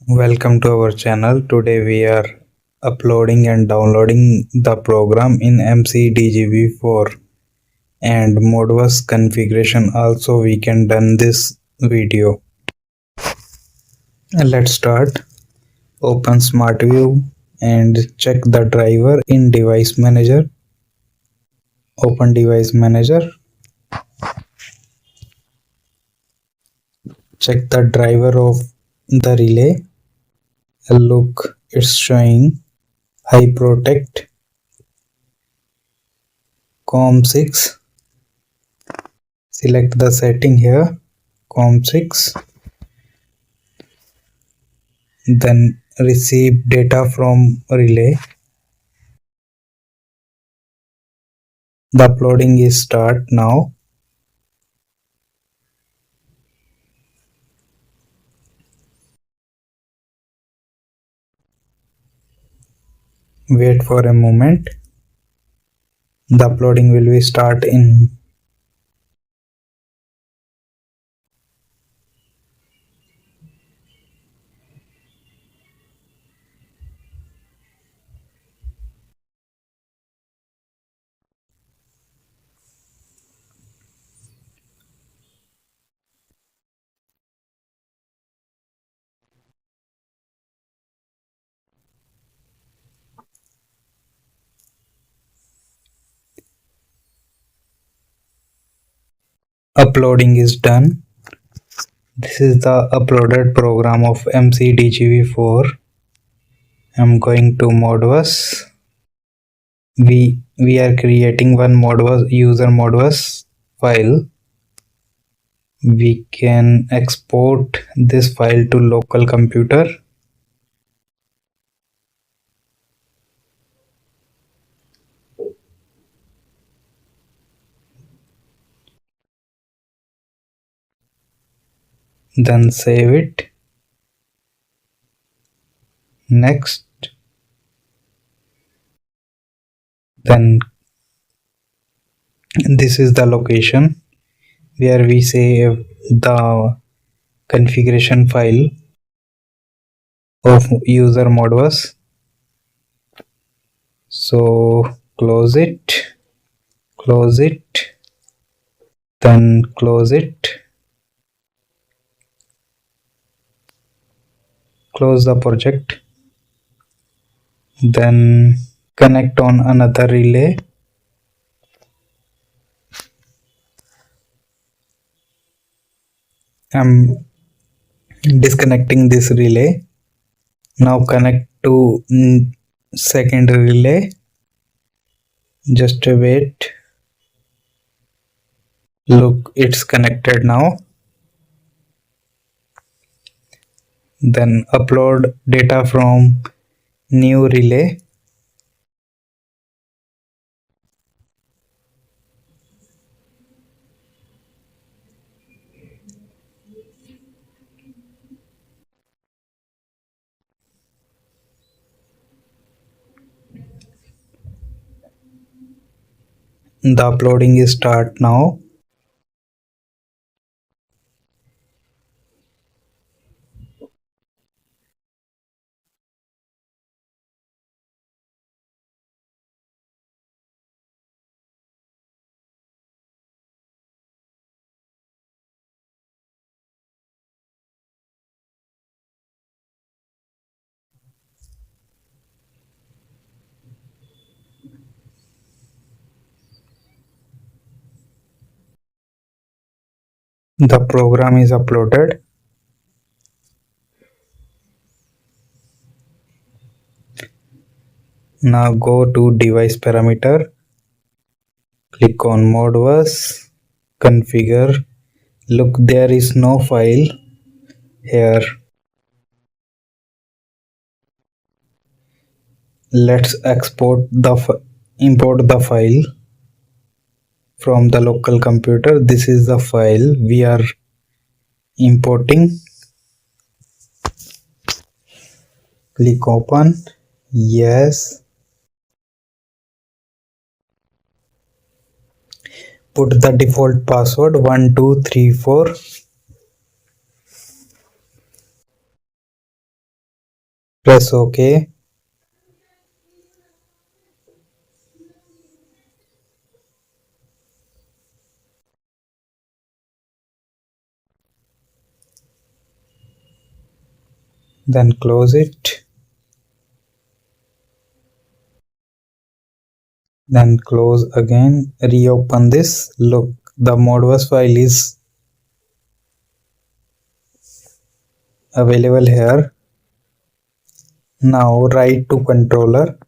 Welcome to our channel. Today we are uploading and downloading the program in MCDGV4 and ModBus configuration. Also we can done this video. Let's start. Open Smart View and check the driver in Device Manager. Open Device Manager. Check the driver of the relay. Look, it's showing High Protect COM6. Select the setting here, COM6. Then receive data from relay. The uploading is start now. Wait for a moment. The uploading will be start in uploading is done. This is the uploaded program of MCDGV4. I'm going to ModBus. We are creating one ModBus user ModBus file. We can export this file to local computer. Then save it. Next. Then this is the location where we save the configuration file of user ModBus. So close it, then close it, close the project, then connect on another relay. I'm disconnecting this relay. Now connect to second relay. Just wait. Look, it's connected now. Then upload data from new relay. The uploading is start now. The program is uploaded. Now go to device parameter, click on ModBus, configure. Look, there is no file here. Let's import the file from the local computer. This is the file we are importing. Click open. Yes. Put the default password 1234. Press OK. Then close it. Then close again. Reopen this. Look, the Modbus file is available here. Now write to controller.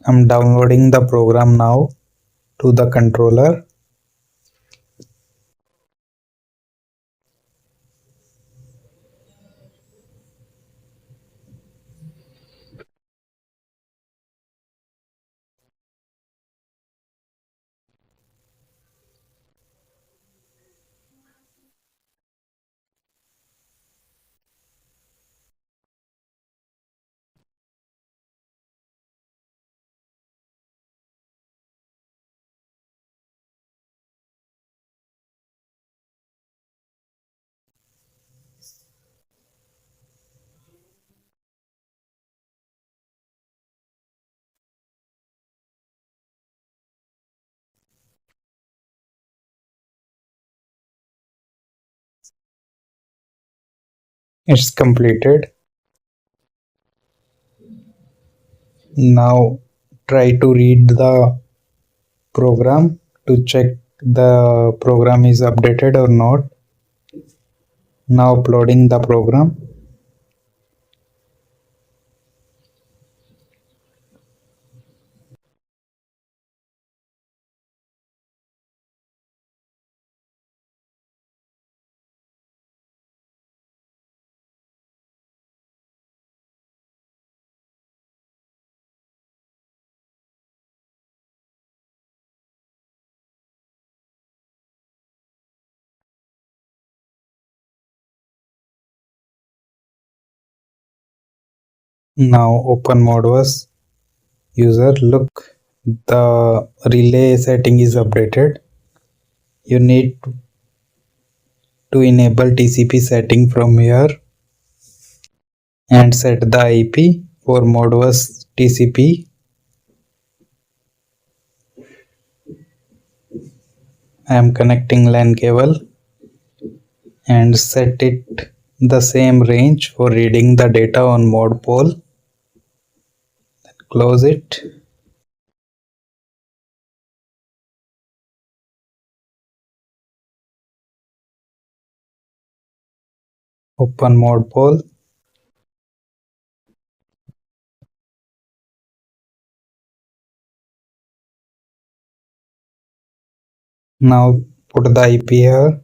I'm downloading the program now to the controller. It's completed. Now try to read the program to check the program is updated or not. Now uploading the program. Now open Modbus user. Look, the relay setting is updated. You need to enable TCP setting from here and set the IP for Modbus TCP. I am connecting LAN cable and set it the same range for reading the data on mod pole. Close it. Open mod pole. Now put the IP here.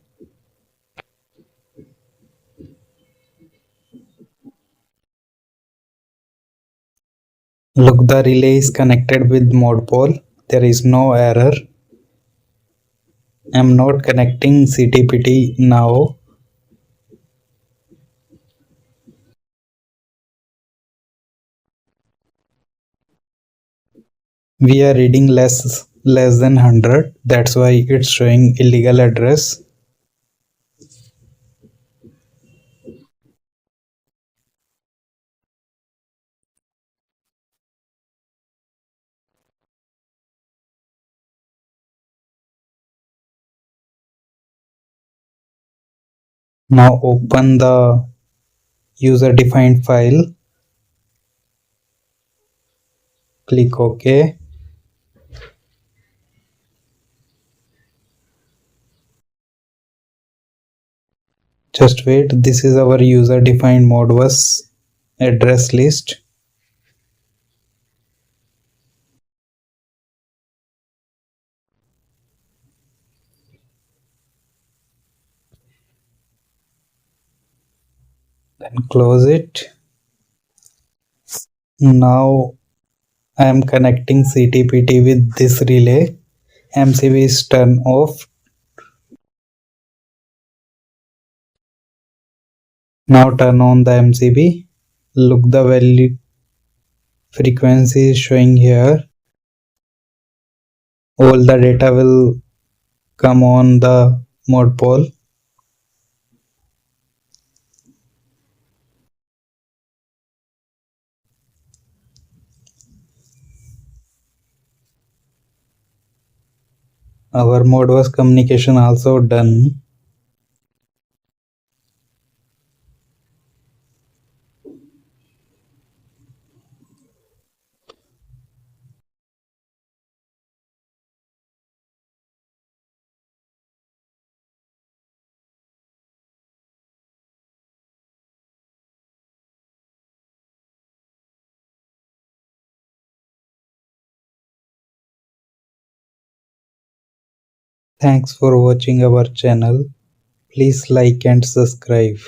Look, the relay is connected with mod pole. There is no error. I am not connecting CTPT now. We are reading less than 100. That's why it's showing illegal address. Now open the user defined file. Click OK. Just wait. This is our user defined Modbus address list. Then close it. Now I am connecting CTPT with this relay. MCB is turned off. Now turn on the MCB. Look, the value frequency is showing here. all the data will come on the modpol. Our modbus communication also done. Thanks for watching our channel. Please like and subscribe.